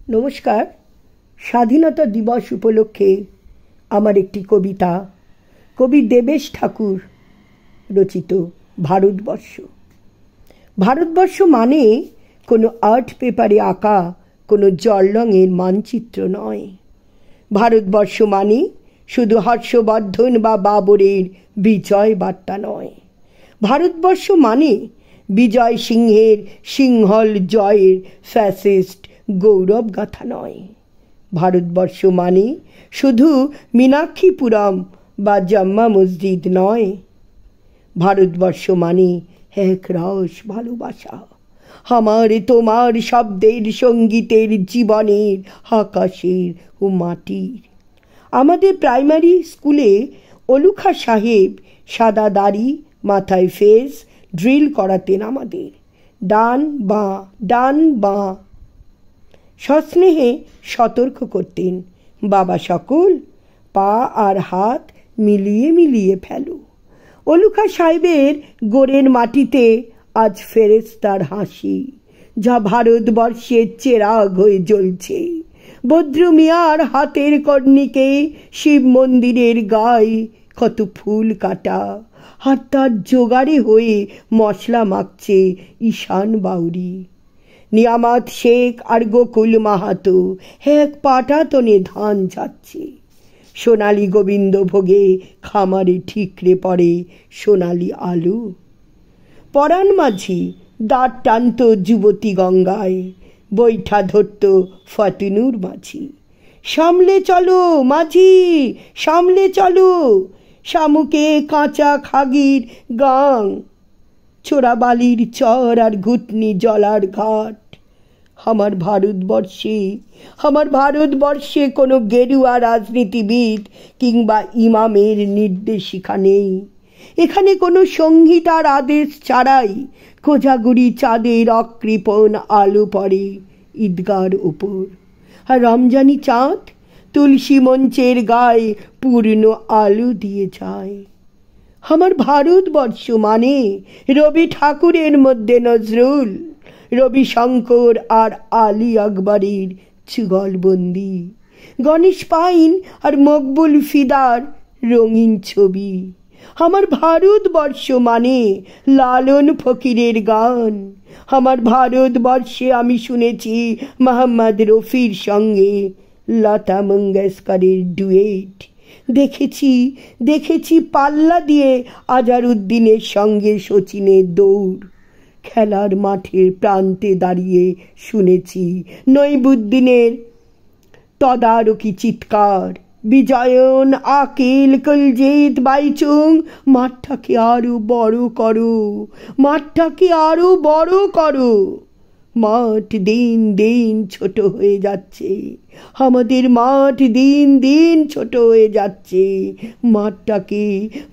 নমস্কার। স্বাধীনতা দিবস উপলক্ষে আমার একটি কবিতা, কবি দেবেশ ঠাকুর রচিত ভারতবর্ষ। ভারতবর্ষ মানে কোনো আর্ট পেপারে আঁকা কোনো জল রঙের মানচিত্র নয়। ভারতবর্ষ মানে শুধু হর্ষবর্ধন বা বাবরের বিজয় বার্তা নয়। ভারতবর্ষ মানে বিজয় সিংহের সিংহল জয়ের ফ্যাসিস্ট গৌরব গাথা নয়। ভারতবর্ষ মানে শুধু মীনাক্ষীপুরম বা জাম্মা মসজিদ নয়। ভারতবর্ষ মানে এক রস ভালোবাসা, আমার তোমার শব্দের, সঙ্গীতের, জীবনের, আকাশের ও মাটির। আমাদের প্রাইমারি স্কুলে অলুখা সাহেব সাদা দাড়ি, মাথায় ফেস ড্রিল করাতেন আমাদের। ডান বাঁ, ডান বাঁ সস্নেহে সতর্ক করতেন, বাবা সকল পা আর হাত মিলিয়ে মিলিয়ে ফেলো। অলুখা সাহেবের গোড়ের মাটিতে আজ ফেরেশতার হাসি, যা ভারতবর্ষের চেরাগ হয়ে জ্বলছে। বদ্র মিয়ার হাতের কর্ণিকে শিব মন্দিরের গায়ে কত ফুল কাটা, আর তার জোগাড়ে হয়ে মশলা মাখছে ঈশান বাউরি। নিয়ামত শেখ আর গোকুল মাহাতো এক পাটাতনে ধান যাচ্ছে। সোনালি গোবিন্দ ভোগে খামারে ঠিকরে পড়ে সোনালি আলু। পরাণ মাঝি দাঁত টানত যুবতী গঙ্গায়, বৈঠা ধরত ফতেনুর মাঝি। সামলে চলো মাঝি, সামলে চলো, শামুকে কাঁচা খাগির গাং, চোরাবালির চর আর ঘুটনি জলার ঘাট। আমার ভারতবর্ষে কোনো গেরুয়া রাজনীতিবিদ কিংবা ইমামের নির্দেশিকা নেই। এখানে কোনো সংহিতার আদেশ ছাড়াই কোজাগুড়ি চাঁদের অকৃপণ আলো পড়ে ঈদগার ওপর, আর রমজানি চাঁদ তুলসী মঞ্চের গায়ে পূর্ণ আলো দিয়ে যায়। আমার ভারতবর্ষ মানে রবি ঠাকুরের মধ্যে নজরুল, রবি শঙ্কর আর আলী আকবরের যুগলবন্দি, গণেশ পাইন আর মকবুল ফিদার রঙিন ছবি। আমার ভারতবর্ষ মানে লালন ফকিরের গান। আমার ভারতবর্ষে আমি শুনেছি মোহাম্মদ রফির সঙ্গে লতা মঙ্গেশকরের ডুয়েট। দেখেছি পাল্লা দিয়ে আজহারউদ্দিনের সঙ্গে শচীনের দৌড়। খেলার মাঠের প্রান্তে দাঁড়িয়ে শুনেছি নইবুদ্দিনের তদারকি চিৎকার, বিজয়ন আকিল কুলজিৎ বাইচুং, মাঠটাকে আরো বড় করো, মাঠটাকে আরো বড় করো। মাঠ দিন দিন ছোট হয়ে যাচ্ছে, আমাদের মাঠ দিন দিন ছোট হয়ে যাচ্ছে।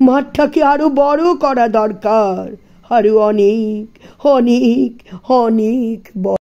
মাঠটাকে আরো বড় করা দরকার, আরো অনেক অনেক অনেক বড়।